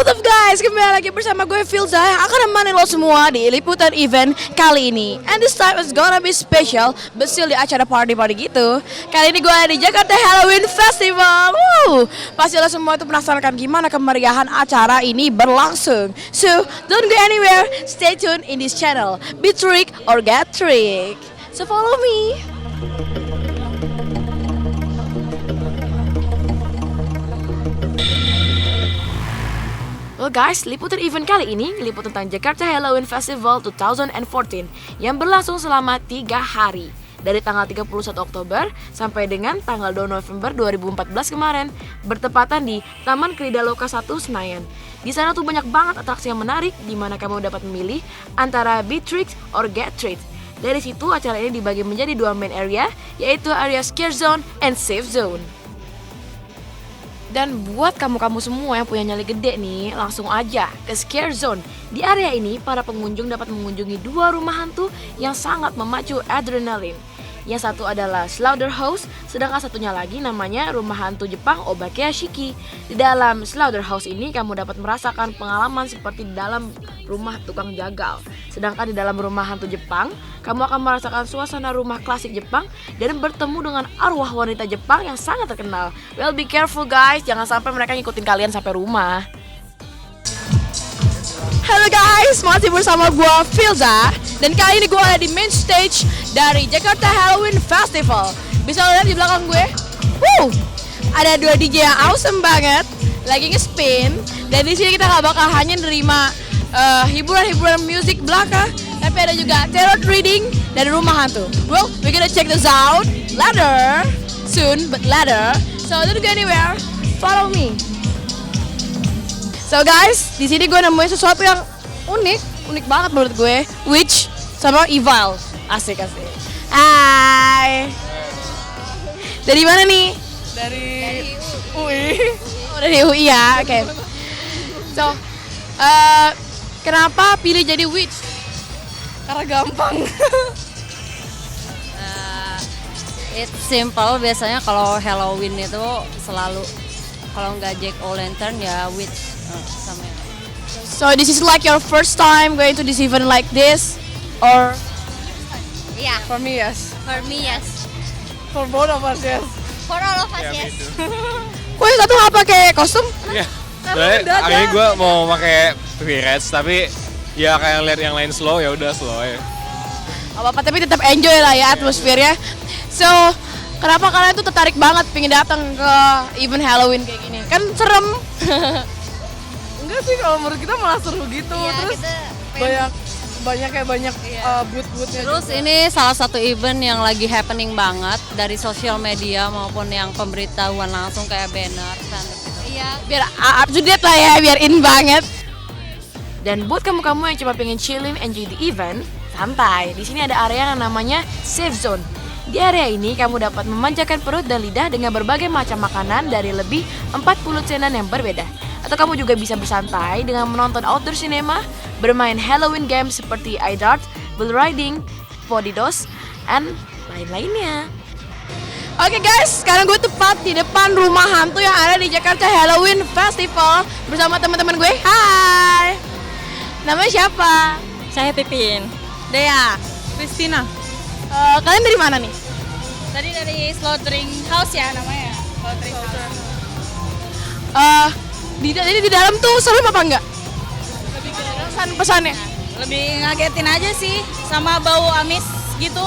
What's up guys, kembali lagi bersama gue Filza yang akan menemani lo semua di liputan event kali ini. And this time it's gonna be special, besil di acara party-party gitu. Kali ini gue ada di Jakarta Halloween Festival. Pasti lo semua itu penasaran kan gimana kemeriahan acara ini berlangsung. So, don't go anywhere, stay tuned in this channel. Be trick or get trick. So follow me. Well guys, liputan event kali ini meliput tentang Jakarta Halloween Festival 2014 yang berlangsung selama 3 hari dari tanggal 31 Oktober sampai dengan tanggal 2 November 2014 kemarin, bertepatan di Taman Krida Loka 1 Senayan. Di sana tuh banyak banget atraksi yang menarik di mana kamu dapat memilih antara be tricked or get tricked. Dari situ acara ini dibagi menjadi 2 main area, yaitu area scare zone and safe zone. Dan buat kamu-kamu semua yang punya nyali gede nih, langsung aja ke Scare Zone. Di area ini, para pengunjung dapat mengunjungi 2 rumah hantu yang sangat memacu adrenalin. Yang satu adalah Slaughterhouse, sedangkan satunya lagi namanya Rumah Hantu Jepang Obakeashiki. Di dalam Slaughterhouse ini, kamu dapat merasakan pengalaman seperti di dalam rumah tukang jagal. Sedangkan di dalam Rumah Hantu Jepang, kamu akan merasakan suasana rumah klasik Jepang dan bertemu dengan arwah wanita Jepang yang sangat terkenal. Well, be careful guys, jangan sampai mereka ngikutin kalian sampai rumah. Halo guys, masih bersama gue Filza. Dan kali ini gue ada di main stage dari Jakarta Halloween Festival. Bisa lo lihat di belakang gue, ada 2 DJ yang awesome banget, lagi nge-spin. Dan di sini kita gak bakal hanya nerima hiburan-hiburan musik belaka, tapi ada juga tarot reading dari rumah hantu. Well, we're gonna check this out later, soon but later. So don't go anywhere, follow me. So guys, di sini gue nemuin sesuatu yang unik banget menurut gue, witch sama evil. Asik. Hai. Dari mana nih? Dari UI. Oh, dari UI ya, oke. So, kenapa pilih jadi witch? Karena gampang. It's simple, biasanya kalau Halloween itu selalu kalau nggak Jack-o'-lantern ya witch sama. So this is like your first time going to this event like this, or? Yeah, For me yes. for me yes. For both of us yes. For all of us yes. Kok yang satu nggak pakai kostum? Iya. Soalnya akhirnya gue mau pakai Pirates tapi ya kayak lihat yang lain slow ya udah slow ya. Apa-apa tapi tetap enjoy lah ya atmosfernya. So kenapa kalian tuh tertarik banget pengen datang ke event Halloween kayak gini? Kan serem. Enggak sih, kalau menurut kita malah seru gitu. Iya, Terus kita banyak Iya. booth-boothnya. Terus ini salah satu event yang lagi happening banget dari sosial media maupun yang pemberitahuan langsung kayak banner dan iya. Biar up to date lah ya, biar in banget. Dan buat kamu-kamu yang cuma pengen chillin enjoy the event, santai. Di sini ada area yang namanya safe zone. Di area ini kamu dapat memanjakan perut dan lidah dengan berbagai macam makanan dari lebih 40 channel yang berbeda. Atau kamu juga bisa bersantai dengan menonton outdoor cinema, bermain Halloween games seperti iDart, bull riding, body dos, and lain-lainnya. Oke guys, sekarang gue tepat di depan rumah hantu yang ada di Jakarta Halloween Festival bersama teman-teman gue. Hai. Namanya siapa? Saya Pipin. Dea. Christina. Kalian dari mana nih? Tadi dari Slaughtering House ya namanya. Slaughtering House. Jadi di dalam tuh serem apa enggak? Lebih ke Pesannya. lebih ngagetin aja sih sama bau amis gitu.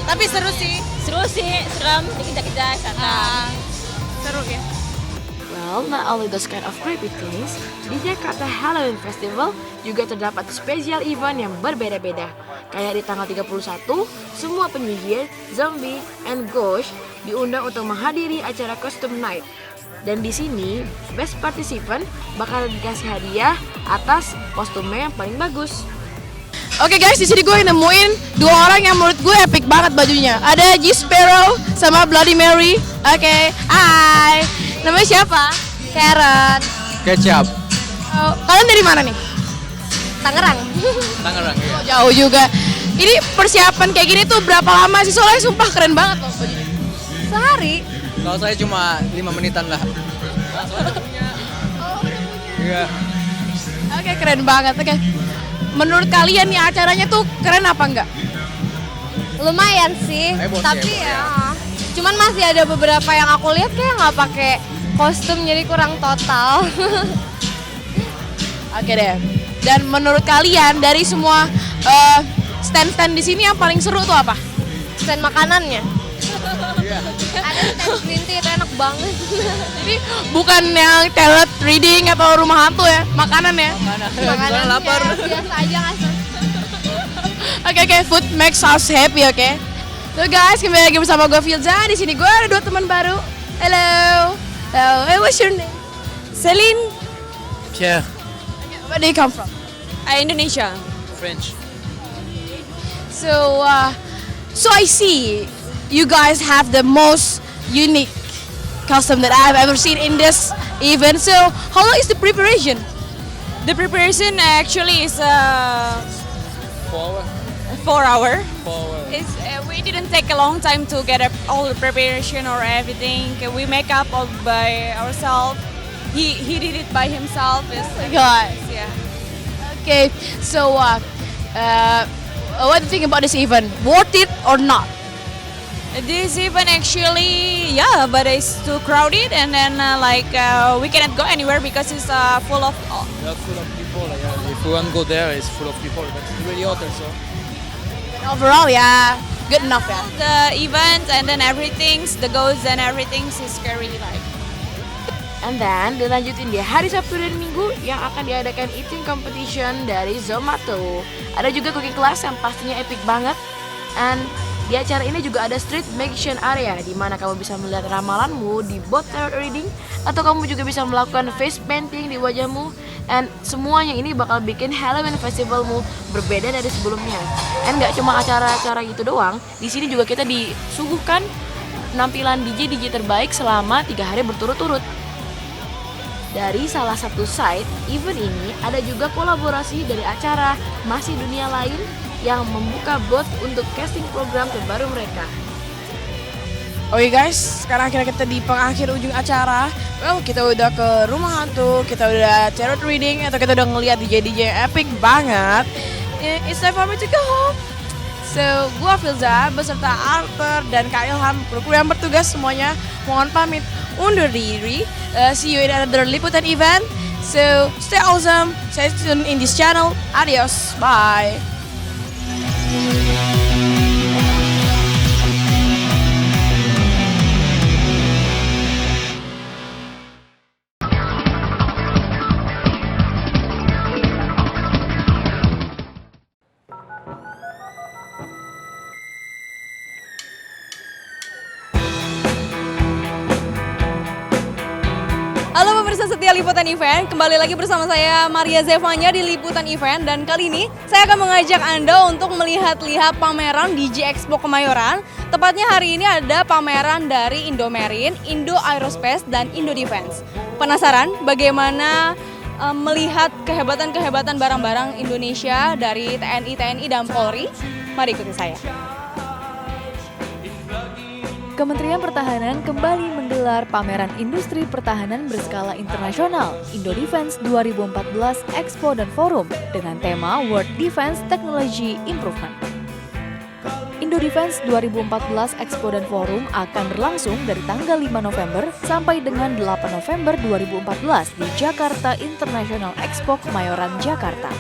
Tapi seru sih. Seru sih, serem, dikejar-kejar sana. Seru ya. Well, not only those kind of creepy things, di Jakarta Halloween Festival juga terdapat special event yang berbeda-beda. Kayak di tanggal 31, semua penyihir, zombie, and ghost diundang untuk menghadiri acara costume night. Dan di sini, best participant bakal dikasih hadiah atas kostumnya yang paling bagus. Oke guys, di sini gue nemuin 2 orang yang menurut gue epic banget bajunya. Ada G Sparrow sama Bloody Mary. Oke, hai. Namanya siapa? Karen. Kecap. Kalian dari mana nih? Tangerang. Tangerang ya. Oh, jauh juga. Ini persiapan kayak gini tuh berapa lama sih? Soalnya sumpah keren banget loh bajunya. Sehari. Kalau saya cuma 5 menitan lah. Iya. Oke, keren banget. Oke. Menurut kalian nih acaranya tuh keren apa enggak? Lumayan sih, tapi ya. Cuman masih ada beberapa yang aku lihat kayak nggak pakai kostum jadi kurang total. Oke deh. Dan menurut kalian dari semua stand-stand di sini yang paling seru tuh apa? Stand makanannya. Ada stand green tea itu enak banget. Jadi bukan yang talent reading atau rumah hantu ya, makanan ya. Makanan lapar. Biasa aja nggak sih? Oke, food makes us happy, oke. So guys, kembali lagi bersama gue Filza. Di sini gue ada 2 teman baru. Hello. Hey, what's your name? Celine, Pierre, Where do you come from? Indonesia. French. So, so I see you guys have the most unique costume that I've ever seen in this event. So, how long is the preparation? The preparation actually is 4 4 hour. 4 hours. We didn't take a long time to get up all the preparation or everything. We make up all by ourselves. He did it by himself. God. Yeah. Okay, so what do you think about this event? Worth it or not? This event actually, but it's too crowded, and then we cannot go anywhere because it's full of. We are full of people. If we want to go there, it's full of people. But it's really hot also. Overall, yeah, good enough ya. The event and then the goals and everything is scary like. And then dilanjutin di hari Sabtu dan Minggu yang akan diadakan eating competition dari Zomato. Ada juga cooking class yang pastinya epic banget. And di acara ini juga ada street magician area di mana kamu bisa melihat ramalanmu di bot tarot reading atau kamu juga bisa melakukan face painting di wajahmu. And semuanya ini bakal bikin Halloween festivalmu berbeda dari sebelumnya. And nggak cuma acara-acara gitu doang, di sini juga kita disuguhkan penampilan DJ terbaik selama 3 hari berturut-turut. Dari salah satu site event ini ada juga kolaborasi dari acara Masih Dunia Lain yang membuka booth untuk casting program terbaru mereka. Oke guys, sekarang akhirnya kita di pengakhir ujung acara. Well, kita udah ke rumah hantu, kita udah tarot reading, atau kita udah ngeliat DJ epic banget. It's time for me to go home. So, gua Filza beserta Arthur dan Kak Ilham, kru yang bertugas semuanya mohon pamit undur diri. See you in another liputan event. So, stay awesome, stay tuned in this channel. Adios, bye. Halo pemirsa setia Liputan Event, kembali lagi bersama saya Maria Zevanya di Liputan Event. Dan kali ini saya akan mengajak Anda untuk melihat-lihat pameran di DJ Expo Kemayoran. Tepatnya hari ini ada pameran dari Indomarine, Indo Aerospace, dan Indo Defense. Penasaran bagaimana melihat kehebatan-kehebatan barang-barang Indonesia dari TNI, dan Polri? Mari ikuti saya. Kementerian Pertahanan kembali menggelar pameran industri pertahanan berskala internasional Indo Defense 2014 Expo dan Forum dengan tema World Defense Technology Improvement. Indo Defense 2014 Expo dan Forum akan berlangsung dari tanggal 5 November sampai dengan 8 November 2014 di Jakarta International Expo Kemayoran, Jakarta.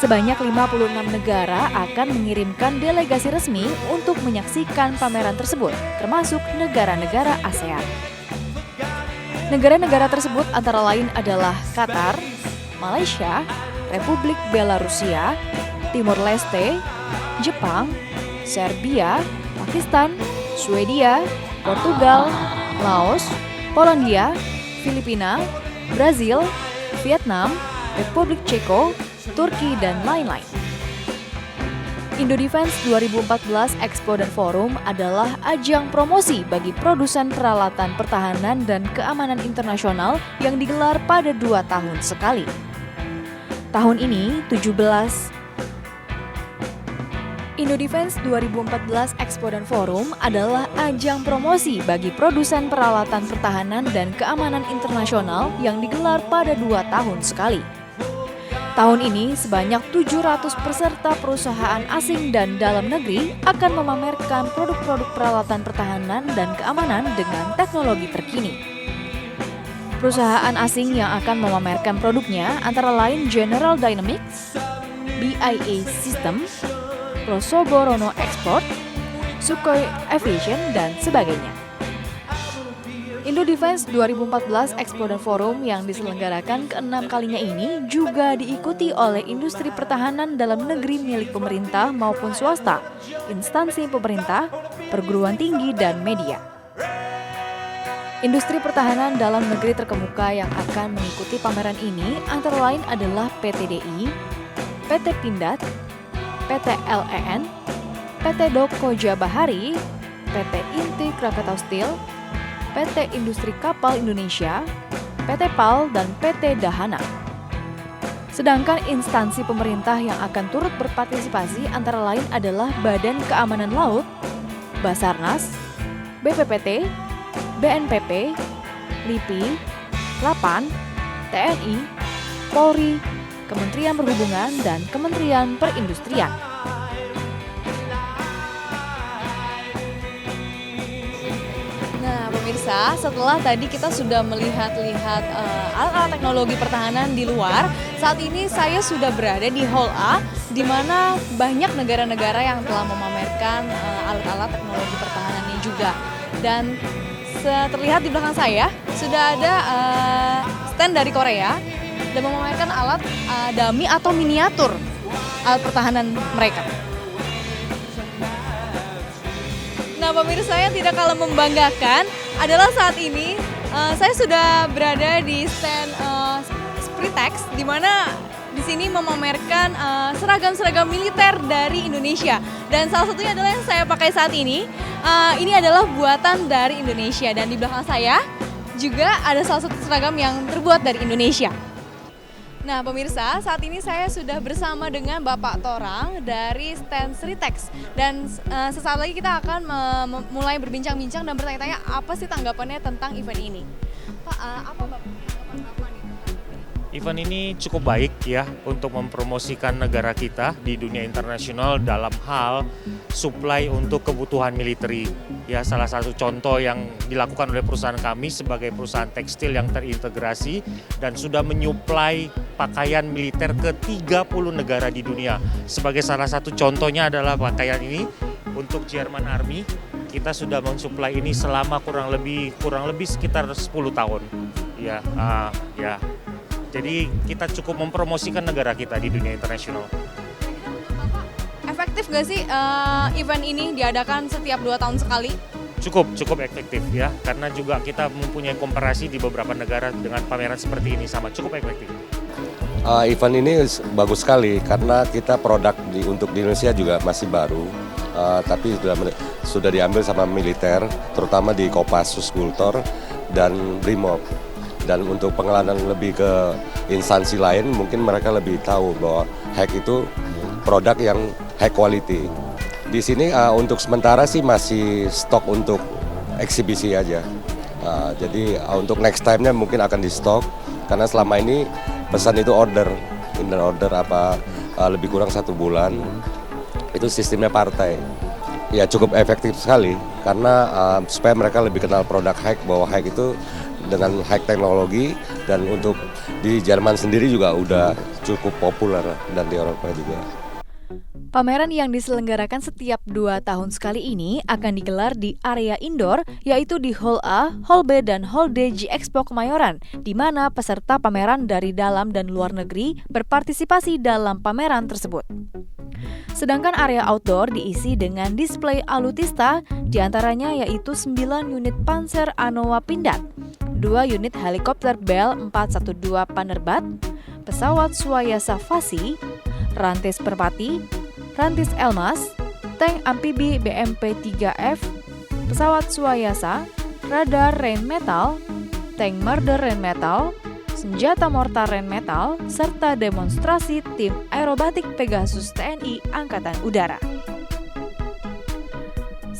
Sebanyak 56 negara akan mengirimkan delegasi resmi untuk menyaksikan pameran tersebut, termasuk negara-negara ASEAN. Negara-negara tersebut antara lain adalah Qatar, Malaysia, Republik Belarusia, Timor Leste, Jepang, Serbia, Pakistan, Swedia, Portugal, Laos, Polandia, Filipina, Brazil, Vietnam, Republik Ceko, Turki, dan lain-lain. Indo Defense 2014 Expo dan Forum adalah ajang promosi bagi produsen peralatan pertahanan dan keamanan internasional yang digelar pada 2 tahun sekali. Tahun ini Indo Defense 2014 Expo dan Forum adalah ajang promosi bagi produsen peralatan pertahanan dan keamanan internasional yang digelar pada 2 tahun sekali. Tahun ini, sebanyak 700 peserta perusahaan asing dan dalam negeri akan memamerkan produk-produk peralatan pertahanan dan keamanan dengan teknologi terkini. Perusahaan asing yang akan memamerkan produknya antara lain General Dynamics, BAE Systems, Rosoborono Export, Sukhoi Aviation, dan sebagainya. Indo Defense 2014 Expo dan Forum yang diselenggarakan ke-6 kalinya ini juga diikuti oleh industri pertahanan dalam negeri milik pemerintah maupun swasta, instansi pemerintah, perguruan tinggi, dan media. Industri pertahanan dalam negeri terkemuka yang akan mengikuti pameran ini antara lain adalah PT DI, PT Pindad, PT LEN, PT Dokoja Bahari, PT Inti Krakatau Steel, PT Industri Kapal Indonesia, PT PAL, dan PT Dahana. Sedangkan instansi pemerintah yang akan turut berpartisipasi antara lain adalah Badan Keamanan Laut, Basarnas, BPPT, BNPP, LIPI, Lapan, TNI, Polri, Kementerian Perhubungan, dan Kementerian Perindustrian. Nah, pemirsa, setelah tadi kita sudah melihat-lihat alat-alat teknologi pertahanan di luar, saat ini saya sudah berada di Hall A, di mana banyak negara-negara yang telah memamerkan alat-alat teknologi pertahanan ini juga. Dan terlihat di belakang saya sudah ada stand dari Korea dan memamerkan alat dummy atau miniatur alat pertahanan mereka. Nah, pemirsa yang tidak kalah membanggakan adalah saat ini saya sudah berada di stand Spritex, di mana di sini memamerkan seragam-seragam militer dari Indonesia. Dan salah satunya adalah yang saya pakai saat ini. Ini adalah buatan dari Indonesia, dan di belakang saya juga ada salah satu seragam yang terbuat dari Indonesia. Nah, pemirsa, saat ini saya sudah bersama dengan Bapak Torang dari stand Spritex, dan sesaat lagi kita akan mulai berbincang-bincang dan bertanya-tanya apa sih tanggapannya tentang event ini. Pak, apa Bapak tanggapan Bapak nih? Event ini cukup baik ya untuk mempromosikan negara kita di dunia internasional dalam hal suplai untuk kebutuhan militer. Ya, salah satu contoh yang dilakukan oleh perusahaan kami sebagai perusahaan tekstil yang terintegrasi dan sudah menyuplai pakaian militer ke 30 negara di dunia. Sebagai salah satu contohnya adalah pakaian ini untuk German Army. Kita sudah mensuplai ini selama kurang lebih sekitar 10 tahun. Ya. Jadi kita cukup mempromosikan negara kita di dunia internasional. Efektif nggak sih event ini diadakan setiap 2 tahun sekali? Cukup efektif ya, karena juga kita mempunyai komparasi di beberapa negara dengan pameran seperti ini sama cukup efektif. Event ini bagus sekali karena kita produk untuk di Indonesia juga masih baru, tapi sudah diambil sama militer, terutama di Kopassus Gultor dan Brimob. Dan untuk pengenalan lebih ke instansi lain, mungkin mereka lebih tahu bahwa HEK itu produk yang high quality. Di sini untuk sementara sih masih stok untuk eksibisi aja. Jadi untuk next time-nya mungkin akan di stok, karena selama ini pesan itu order lebih kurang 1 bulan. Itu sistemnya partai. Ya cukup efektif sekali karena supaya mereka lebih kenal produk HEK, bahwa HEK itu dengan high teknologi, dan untuk di Jerman sendiri juga udah cukup populer dan di Eropa juga. Pameran yang diselenggarakan setiap 2 tahun sekali ini akan digelar di area indoor, yaitu di Hall A, Hall B, dan Hall D G-Expo Kemayoran, di mana peserta pameran dari dalam dan luar negeri berpartisipasi dalam pameran tersebut. Sedangkan area outdoor diisi dengan display alutista, diantaranya yaitu 9 unit Panzer Anoa Pindad, 2 unit helikopter Bell 412 Panerbat, pesawat Swayasa Fasi, Rantis Perpati, Rantis Elmas, tank amfibi BMP-3F, pesawat Swayasa, radar Rheinmetall, tank Marder Rheinmetall, senjata mortar Rheinmetall, serta demonstrasi tim aerobatik Pegasus TNI Angkatan Udara.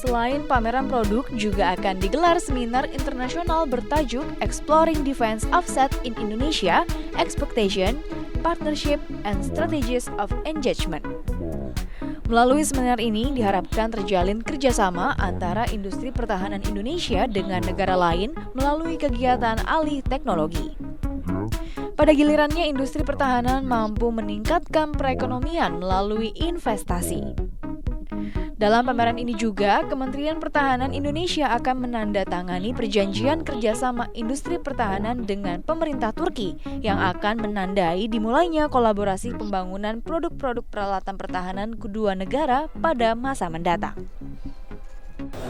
Selain pameran produk, juga akan digelar seminar internasional bertajuk Exploring Defense Offset in Indonesia, Expectation, Partnership, and Strategies of Engagement. Melalui seminar ini diharapkan terjalin kerjasama antara industri pertahanan Indonesia dengan negara lain melalui kegiatan alih teknologi. Pada gilirannya, industri pertahanan mampu meningkatkan perekonomian melalui investasi. Dalam pameran ini juga, Kementerian Pertahanan Indonesia akan menandatangani perjanjian kerjasama industri pertahanan dengan pemerintah Turki yang akan menandai dimulainya kolaborasi pembangunan produk-produk peralatan pertahanan kedua negara pada masa mendatang.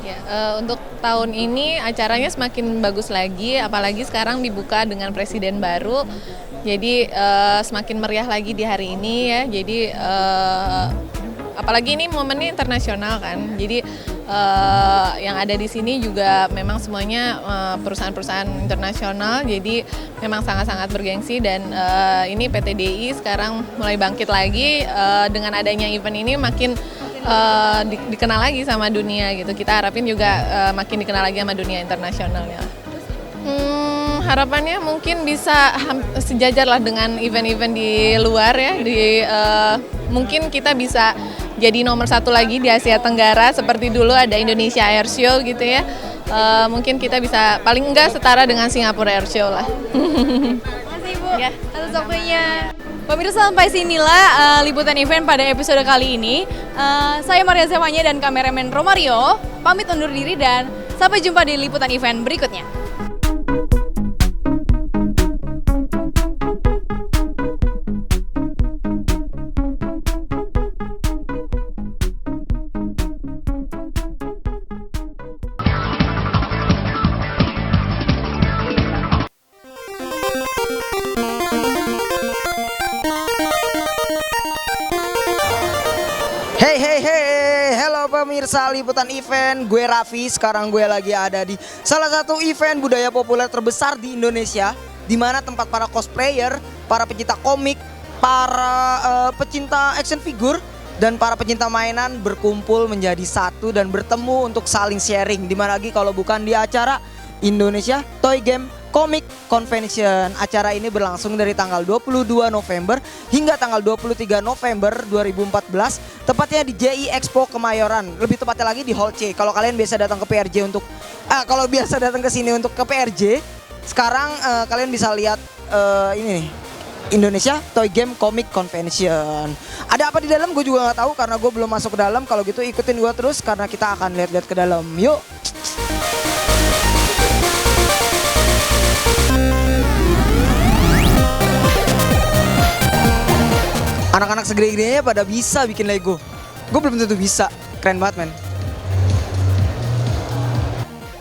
Ya, untuk tahun ini acaranya semakin bagus lagi, apalagi sekarang dibuka dengan presiden baru, jadi semakin meriah lagi di hari ini ya. Jadi apalagi ini momennya internasional kan, jadi yang ada di sini juga memang semuanya perusahaan-perusahaan internasional, jadi memang sangat-sangat bergengsi dan ini PT DI sekarang mulai bangkit lagi dengan adanya event ini makin dikenal lagi sama dunia gitu. Kita harapin juga makin dikenal lagi sama dunia internasionalnya. Harapannya mungkin bisa sejajar lah dengan event-event di luar ya. Mungkin kita bisa jadi nomor 1 lagi di Asia Tenggara seperti dulu ada Indonesia Air Show gitu ya. Mungkin kita bisa paling enggak setara dengan Singapura Air Show lah. Terima kasih Ibu atas waktunya. Pemirsa, sampai sinilah liputan event pada episode kali ini. Saya Maria Zevanya dan kameramen Romario pamit undur diri dan sampai jumpa di liputan event berikutnya. Halo pemirsa liputan event, gue Raffi. Sekarang gue lagi ada di salah satu event budaya populer terbesar di Indonesia, di mana tempat para cosplayer, para pecinta komik, para pecinta action figure, dan para pecinta mainan berkumpul menjadi satu dan bertemu untuk saling sharing. Di mana lagi kalau bukan di acara Indonesia Toy Game Comic Convention. Acara ini berlangsung dari tanggal 22 November hingga tanggal 23 November 2014, tepatnya di JI Expo Kemayoran. Lebih tepatnya lagi di Hall C. Kalau kalian biasa datang ke PRJ untuk kalau biasa datang ke sini untuk ke PRJ, sekarang kalian bisa lihat ini nih, Indonesia Toy Game Comic Convention. Ada apa di dalam gue juga nggak tahu karena gue belum masuk ke dalam. Kalau gitu ikutin gue terus karena kita akan lihat-lihat ke dalam. Yuk. Anak-anak segede-gedenya pada bisa bikin Lego. Gue belum tentu bisa. Keren banget men.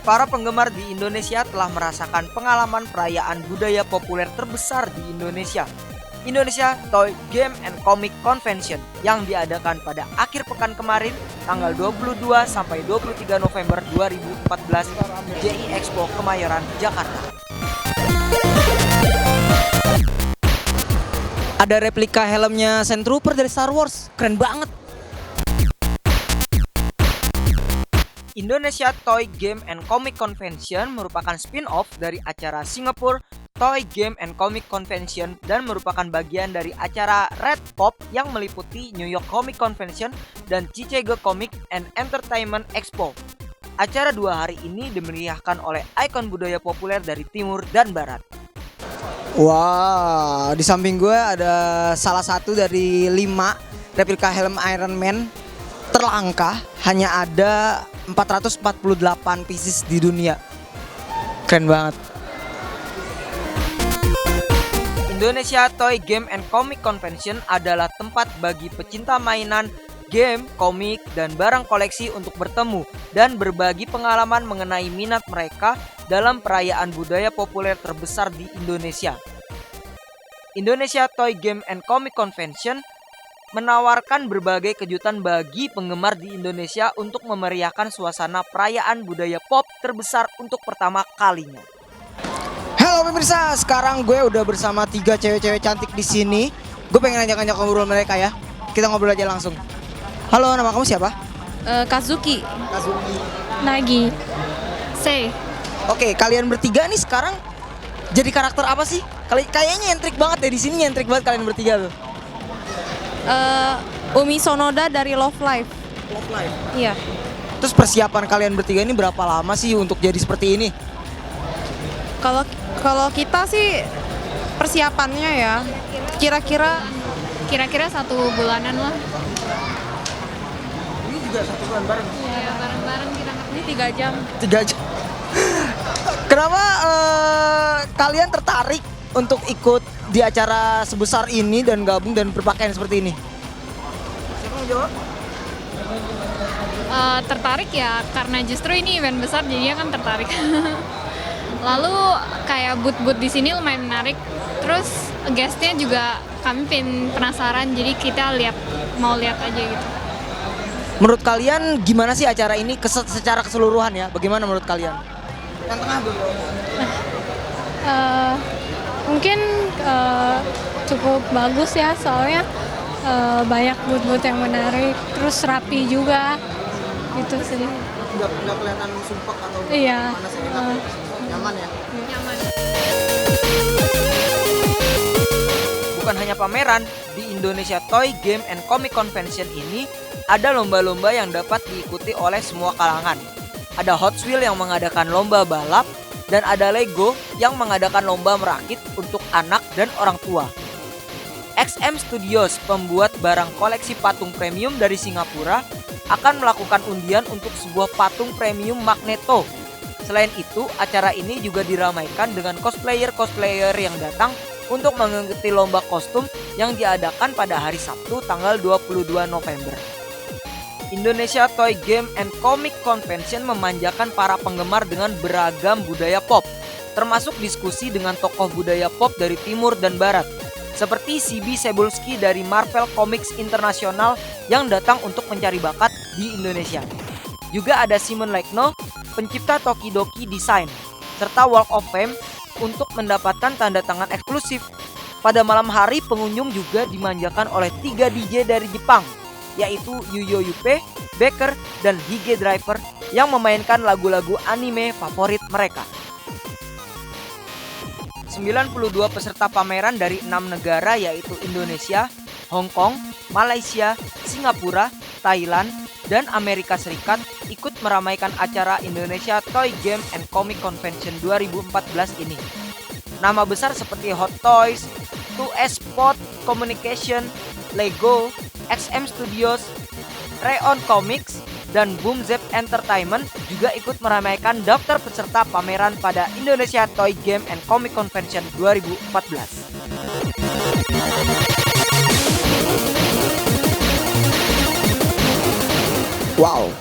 Para penggemar di Indonesia telah merasakan pengalaman perayaan budaya populer terbesar di Indonesia. Indonesia Toy Game and Comic Convention yang diadakan pada akhir pekan kemarin tanggal 22 sampai 23 November 2014 di JI Expo Kemayoran, Jakarta. Ada replika helmnya Sand Trooper dari Star Wars, keren banget. Indonesia Toy Game and Comic Convention merupakan spin-off dari acara Singapore Toy Game and Comic Convention dan merupakan bagian dari acara Red Pop yang meliputi New York Comic Convention dan Chicago Comic and Entertainment Expo. Acara 2 hari ini dimeriahkan oleh ikon budaya populer dari timur dan barat. Wah, di samping gue ada salah satu dari 5 replika helm Iron Man terlangka. Hanya ada 448 pieces di dunia. Keren banget. Indonesia Toy Game and Comic Convention adalah tempat bagi pecinta mainan, game, komik, dan barang koleksi untuk bertemu dan berbagi pengalaman mengenai minat mereka dalam perayaan budaya populer terbesar di Indonesia. Indonesia Toy Game and Comic Convention menawarkan berbagai kejutan bagi penggemar di Indonesia untuk memeriahkan suasana perayaan budaya pop terbesar untuk pertama kalinya. Halo pemirsa, sekarang gue udah bersama 3 cewek-cewek cantik di sini. Gue pengen ngajak-ngajak ngobrol mereka ya. Kita ngobrol aja langsung. Halo, nama kamu siapa? Kazuki. Nagi. Sei. Oke, kalian bertiga nih sekarang jadi karakter apa sih? Kayaknya nyentrik banget ya di sini, nyentrik banget kalian bertiga tuh. Umi Sonoda dari Love Live. Love Live. Iya. Terus persiapan kalian bertiga ini berapa lama sih untuk jadi seperti ini? Kalau kita sih persiapannya ya kira-kira 1 bulanan lah. Ini juga 1 bulan bareng. Iya, bareng-bareng kita ini 3 jam. 3 jam. Kenapa kalian tertarik untuk ikut di acara sebesar ini dan gabung dan berpakaian seperti ini? Siapa yang jawab? Tertarik ya karena justru ini event besar jadinya kan tertarik. Lalu kayak booth-booth di sini lumayan menarik. Terus guestnya juga kami penasaran jadi kita mau lihat aja gitu. Menurut kalian gimana sih acara ini secara keseluruhan ya? Bagaimana menurut kalian? Yang tengah dulu. Mungkin cukup bagus ya soalnya banyak booth-booth yang menarik, terus rapi juga gitu sih. Nggak kelihatan sumpek atau iya. panas ya? Nyaman ya? Nyaman. Bukan hanya pameran, di Indonesia Toy Game and Comic Convention ini ada lomba-lomba yang dapat diikuti oleh semua kalangan. Ada Hot Wheels yang mengadakan lomba balap, dan ada Lego yang mengadakan lomba merakit untuk anak dan orang tua. XM Studios, pembuat barang koleksi patung premium dari Singapura, akan melakukan undian untuk sebuah patung premium Magneto. Selain itu, acara ini juga diramaikan dengan cosplayer yang datang untuk mengikuti lomba kostum yang diadakan pada hari Sabtu tanggal 22 November. Indonesia Toy Game and Comic Convention memanjakan para penggemar dengan beragam budaya pop, termasuk diskusi dengan tokoh budaya pop dari timur dan barat, seperti CB Cebulski dari Marvel Comics International yang datang untuk mencari bakat di Indonesia. Juga ada Simon Lekno, pencipta Tokidoki Design, serta Walk of Fame untuk mendapatkan tanda tangan eksklusif. Pada malam hari, pengunjung juga dimanjakan oleh 3 DJ dari Jepang, yaitu Yuyo Yupe, Baker, dan Hige Driver yang memainkan lagu-lagu anime favorit mereka. 92 peserta pameran dari 6 negara yaitu Indonesia, Hong Kong, Malaysia, Singapura, Thailand, dan Amerika Serikat ikut meramaikan acara Indonesia Toy Game and Comic Convention 2014 ini. Nama besar seperti Hot Toys, 2S Sport Communication, Lego, XM Studios, Rayon Comics, dan Boom Zap Entertainment juga ikut meramaikan daftar peserta pameran pada Indonesia Toy Game and Comic Convention 2014. Wow,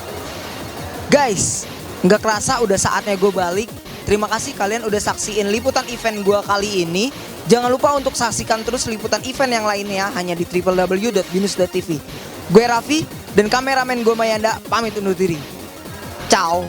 guys, nggak kerasa udah saatnya gue balik. Terima kasih kalian udah saksiin liputan event gue kali ini. Jangan lupa untuk saksikan terus liputan event yang lainnya hanya di www.binus.tv. Gue Raffi dan kameramen gue Mayanda pamit undur diri. Ciao.